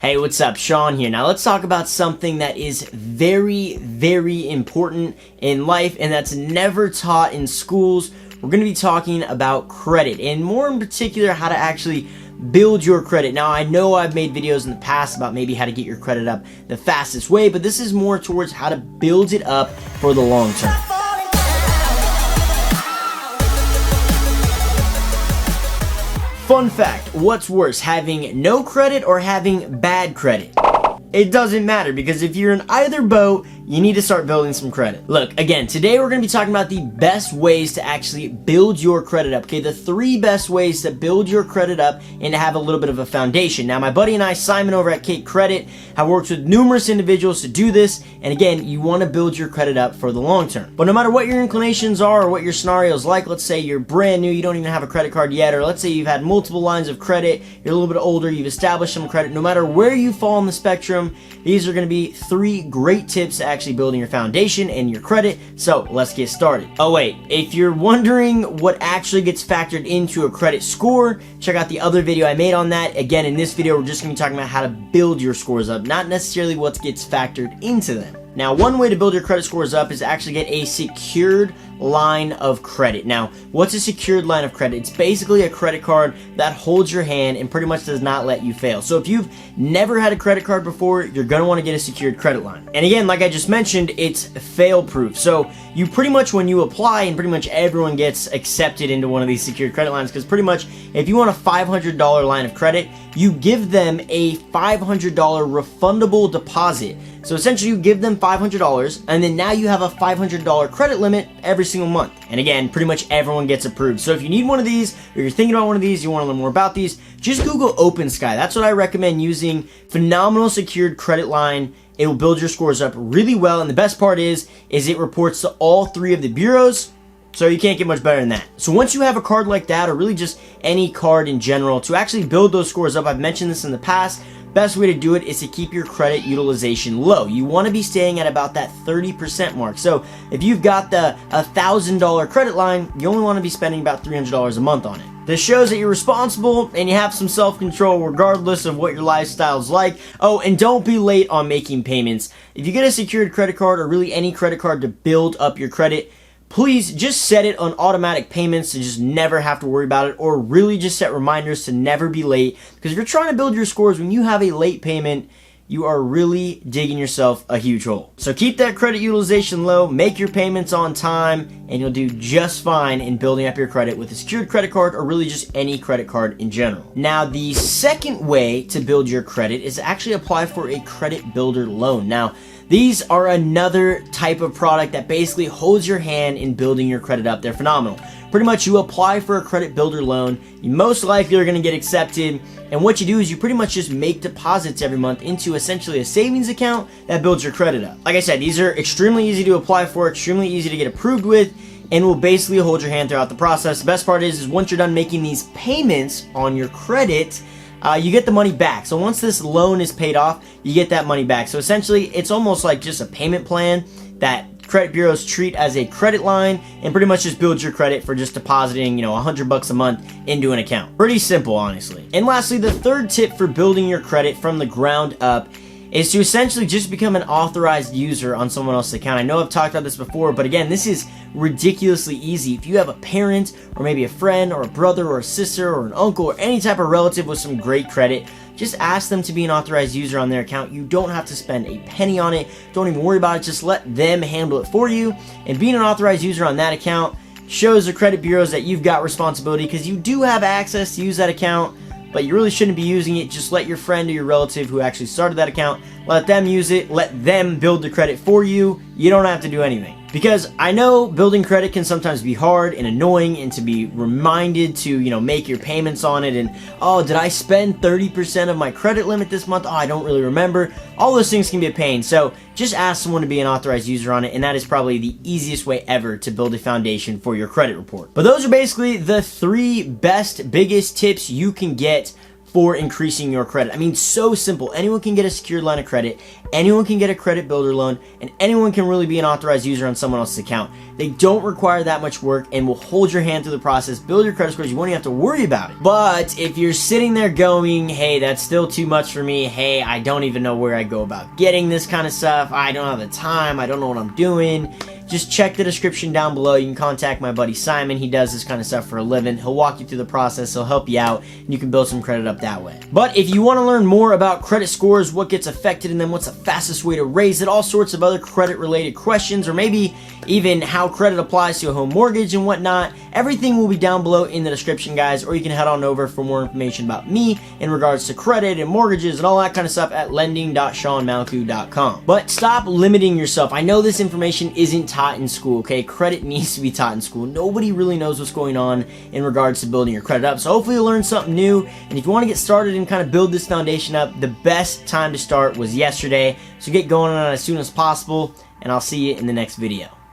Hey, what's up? Shawn here. Now let's talk about something that is very, very important in life and that's never taught in schools. We're going to be talking about credit and more in particular how to actually build your credit. Now I know I've made videos in the past about maybe how to get your credit up the fastest way, but this is more towards how to build it up for the long term. Fun fact, what's worse, having no credit or having bad credit? It doesn't matter because if you're in either boat, you need to start building some credit. Look, again, today we're going to be talking about the best ways to actually build your credit up. Okay, the 3 best ways to build your credit up and to have a little bit of a foundation. Now, my buddy and I, Simon over at CakeCredit, have worked with numerous individuals to do this. And again, you want to build your credit up for the long term. But no matter what your inclinations are or what your scenario is like, let's say you're brand new, you don't even have a credit card yet, or let's say you've had multiple lines of credit, you're a little bit older, you've established some credit. No matter where you fall on the spectrum, these are going to be 3 great tips to actually building your foundation and your credit. So let's get started. Oh wait, if you're wondering what actually gets factored into a credit score, check out the other video I made on that. Again, in this video, we're just going to be talking about how to build your scores up, not necessarily what gets factored into them. Now, one way to build your credit scores up is to actually get a secured line of credit. Now, what's a secured line of credit? It's basically a credit card that holds your hand and pretty much does not let you fail. So if you've never had a credit card before, you're going to want to get a secured credit line. And again, like I just mentioned, it's fail-proof. So you pretty much, when you apply, and pretty much everyone gets accepted into one of these secured credit lines, because pretty much if you want a $500 line of credit, you give them a $500 refundable deposit. So essentially you give them $500 and then now you have a $500 credit limit every single month. And again, pretty much everyone gets approved. So if you need one of these or you're thinking about one of these, you want to learn more about these, just Google OpenSky. That's what I recommend using. Phenomenal secured credit line. It will build your scores up really well. And the best part is it reports to all 3 of the bureaus. So you can't get much better than that. So once you have a card like that, or really just any card in general, to actually build those scores up, I've mentioned this in the past, best way to do it is to keep your credit utilization low. You want to be staying at about that 30% mark. So if you've got the $1,000 credit line, you only want to be spending about $300 a month on it. This shows that you're responsible and you have some self-control regardless of what your lifestyle's like. Oh, and don't be late on making payments. If you get a secured credit card or really any credit card to build up your credit, please just set it on automatic payments to just never have to worry about it, or really just set reminders to never be late. Because if you're trying to build your scores, when you have a late payment, you are really digging yourself a huge hole. So keep that credit utilization low, make your payments on time, and you'll do just fine in building up your credit with a secured credit card or really just any credit card in general. Now, the second way to build your credit is to actually apply for a credit builder loan. Now, these are another type of product that basically holds your hand in building your credit up. They're phenomenal. Pretty much you apply for a credit builder loan, you most likely are going to get accepted, and what you do is you pretty much just make deposits every month into essentially a savings account that builds your credit up. Like I said, these are extremely easy to apply for, extremely easy to get approved with, and will basically hold your hand throughout the process. The best part is once you're done making these payments on your credit, you get the money back. So once this loan is paid off, you get that money back. So essentially, it's almost like just a payment plan that credit bureaus treat as a credit line and pretty much just builds your credit for just depositing, $100 a month into an account. Pretty simple, honestly. And lastly, the third tip for building your credit from the ground up is to essentially just become an authorized user on someone else's account. I know I've talked about this before, but again, this is ridiculously easy. If you have a parent or maybe a friend or a brother or a sister or an uncle or any type of relative with some great credit, just ask them to be an authorized user on their account. You don't have to spend a penny on it. Don't even worry about it. Just let them handle it for you. And being an authorized user on that account shows the credit bureaus that you've got responsibility, because you do have access to use that account, but you really shouldn't be using it. Just let your friend or your relative who actually started that account, let them use it, let them build the credit for you. You don't have to do anything. Because I know building credit can sometimes be hard and annoying, and to be reminded to, make your payments on it, and, oh, did I spend 30% of my credit limit this month? Oh, I don't really remember. All those things can be a pain. So just ask someone to be an authorized user on it, and that is probably the easiest way ever to build a foundation for your credit report. But those are basically the 3 best, biggest tips you can get for increasing your credit. I mean, so simple. Anyone can get a secured line of credit, anyone can get a credit builder loan, and anyone can really be an authorized user on someone else's account. They don't require that much work and will hold your hand through the process, build your credit scores. You won't even have to worry about it. But if you're sitting there going, hey, that's still too much for me, hey, I don't even know where I go about getting this kind of stuff, I don't have the time, I don't know what I'm doing, just check the description down below. You can contact my buddy Simon. He does this kind of stuff for a living. He'll walk you through the process. He'll help you out, and you can build some credit up that way. But if you want to learn more about credit scores, what gets affected in them, what's the fastest way to raise it, all sorts of other credit-related questions, or maybe even how credit applies to a home mortgage and whatnot, everything will be down below in the description, guys, or you can head on over for more information about me in regards to credit and mortgages and all that kind of stuff at lending.shawnmalkou.com. But stop limiting yourself. I know this information isn't taught in school, okay? Credit needs to be taught in school. Nobody really knows what's going on in regards to building your credit up. So hopefully you'll learn something new. And if you want to get started and kind of build this foundation up, the best time to start was yesterday. So get going on it as soon as possible, and I'll see you in the next video.